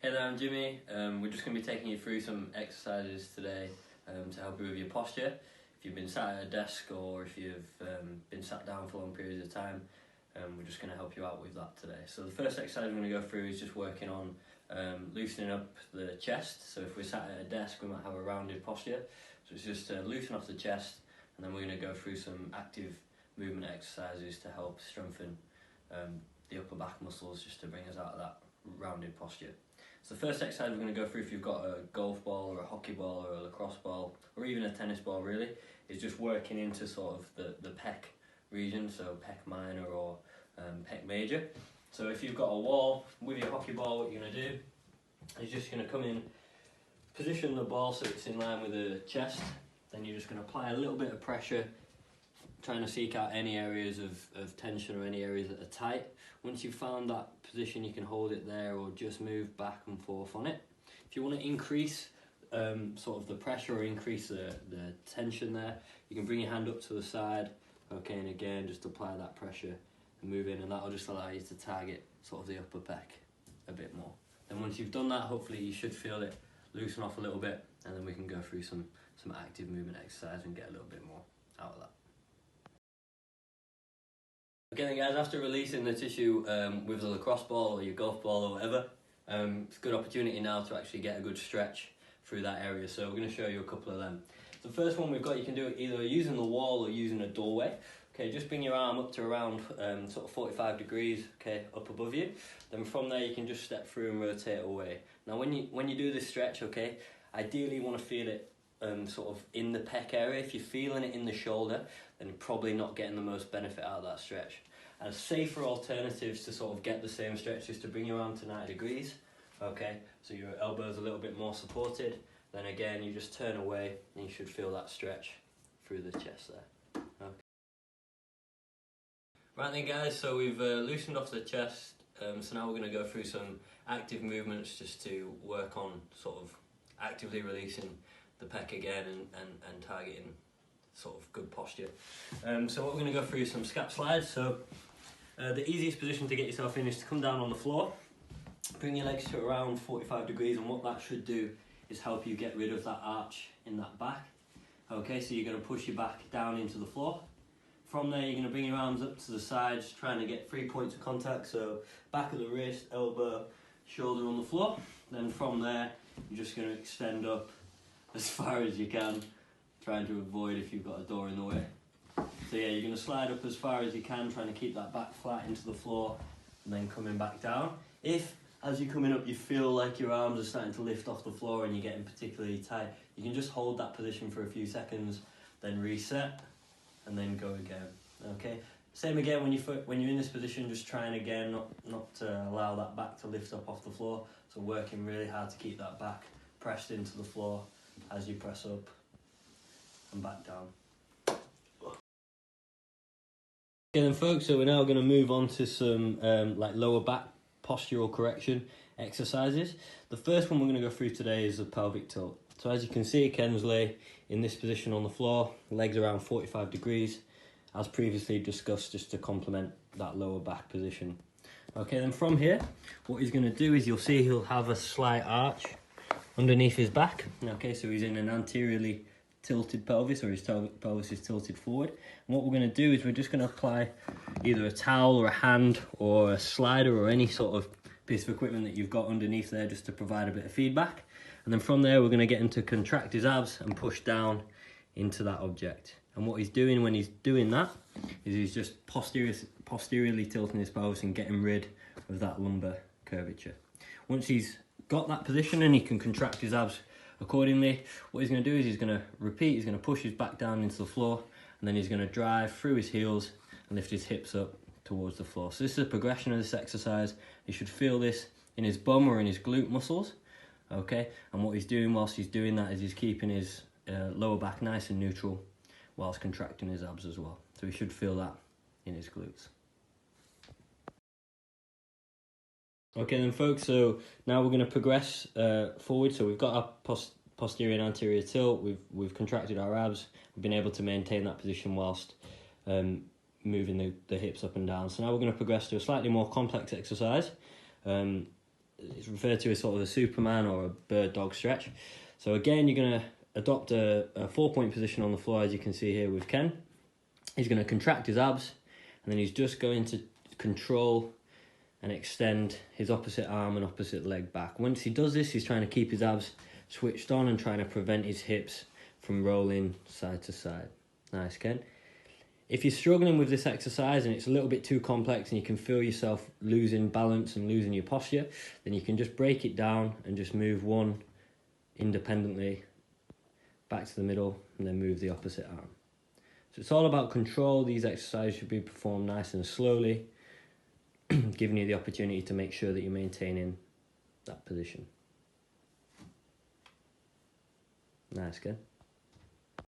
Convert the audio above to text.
Hey there, I'm Jimmy. We're just going to be taking you through some exercises today to help you with your posture. If you've been sat at a desk or if you've been sat down for long periods of time, we're just going to help you out with that today. So the first exercise we're going to go through is just working on loosening up the chest. So if we're sat at a desk, we might have a rounded posture. So it's just to loosen off the chest, and then we're going to go through some active movement exercises to help strengthen the upper back muscles, just to bring us out of that rounded posture. So the first exercise we're going to go through, if you've got a golf ball or a hockey ball or a lacrosse ball or even a tennis ball really, is just working into sort of the pec region, so pec minor or pec major. So if you've got a wall with your hockey ball, what you're going to do is just going to come in, position the ball so it's in line with the chest, then you're just going to apply a little bit of pressure, trying to seek out any areas of tension or any areas that are tight. Once you've found that position, you can hold it there or just move back and forth on it. If you want to increase sort of the pressure or increase the tension there, you can bring your hand up to the side, okay, and again just apply that pressure and move in, and that'll just allow you to target sort of the upper pec a bit more. Then once you've done that, hopefully you should feel it loosen off a little bit, and then we can go through some active movement exercise and get a little bit more out of that. Okay then guys, after releasing the tissue with the lacrosse ball or your golf ball or whatever, it's a good opportunity now to actually get a good stretch through that area. So we're going to show you a couple of them. So the first one we've got, you can do it either using the wall or using a doorway. Okay, just bring your arm up to around sort of 45 degrees, okay, up above you. Then from there you can just step through and rotate away. Now when you do this stretch, okay, ideally you want to feel it sort of in the pec area. If you're feeling it in the shoulder, then you're probably not getting the most benefit out of that stretch. And safer alternatives to sort of get the same stretch is to bring your arm to 90 degrees, okay, so your elbow's a little bit more supported. Then again, you just turn away and you should feel that stretch through the chest there. Okay. Right then guys, so we've loosened off the chest, so now we're going to go through some active movements just to work on sort of actively releasing the pec again and targeting sort of good posture. So what we're going to go through is some scap slides. So the easiest position to get yourself in is to come down on the floor, bring your legs to around 45 degrees, and what that should do is help you get rid of that arch in that back. Okay, so you're going to push your back down into the floor. From there you're going to bring your arms up to the sides, trying to get 3 points of contact, so back of the wrist, elbow, shoulder on the floor. Then from there you're just going to extend up as far as you can, trying to avoid if you've got a door in the way. So yeah, you're going to slide up as far as you can, trying to keep that back flat into the floor, and then coming back down. If, as you're coming up, you feel like your arms are starting to lift off the floor and you're getting particularly tight, you can just hold that position for a few seconds, then reset, and then go again. Okay. Same again when you're in this position, just trying again not to allow that back to lift up off the floor. So working really hard to keep that back pressed into the floor as you press up and back down. Okay then folks, so we're now going to move on to some like lower back postural correction exercises. The first one we're going to go through today is the pelvic tilt. So as you can see, Kensley in this position on the floor, legs around 45 degrees, as previously discussed, just to complement that lower back position. Okay, then from here, what he's going to do is you'll see he'll have a slight arch underneath his back. Okay, so he's in an anteriorly tilted pelvis, or his pelvis is tilted forward. And what we're going to do is we're just going to apply either a towel or a hand or a slider or any sort of piece of equipment that you've got underneath there, just to provide a bit of feedback. And then from there we're going to get him to contract his abs and push down into that object. And what he's doing when he's doing that is he's just posteriorly tilting his pelvis and getting rid of that lumbar curvature. Once he's got that position and he can contract his abs accordingly, what he's going to do is he's going to repeat, he's going to push his back down into the floor, and then he's going to drive through his heels and lift his hips up towards the floor. So this is a progression of this exercise. You should feel this in his bum or in his glute muscles, okay? And what he's doing whilst he's doing that is he's keeping his lower back nice and neutral whilst contracting his abs as well. So he should feel that in his glutes. Okay then folks, so now we're going to progress forward. So we've got our posterior and anterior tilt, we've contracted our abs, we've been able to maintain that position whilst moving the hips up and down. So now we're going to progress to a slightly more complex exercise. it's referred to as sort of a Superman or a bird dog stretch. So again, you're going to adopt a 4-point position on the floor, as you can see here with Ken. He's going to contract his abs, and then he's just going to control and extend his opposite arm and opposite leg back. Once he does this, he's trying to keep his abs switched on and trying to prevent his hips from rolling side to side. Nice, Ken. If you're struggling with this exercise and it's a little bit too complex and you can feel yourself losing balance and losing your posture, then you can just break it down and just move one independently back to the middle and then move the opposite arm. So it's all about control. These exercises should be performed nice and slowly, giving you the opportunity to make sure that you're maintaining that position. Nice, Ken.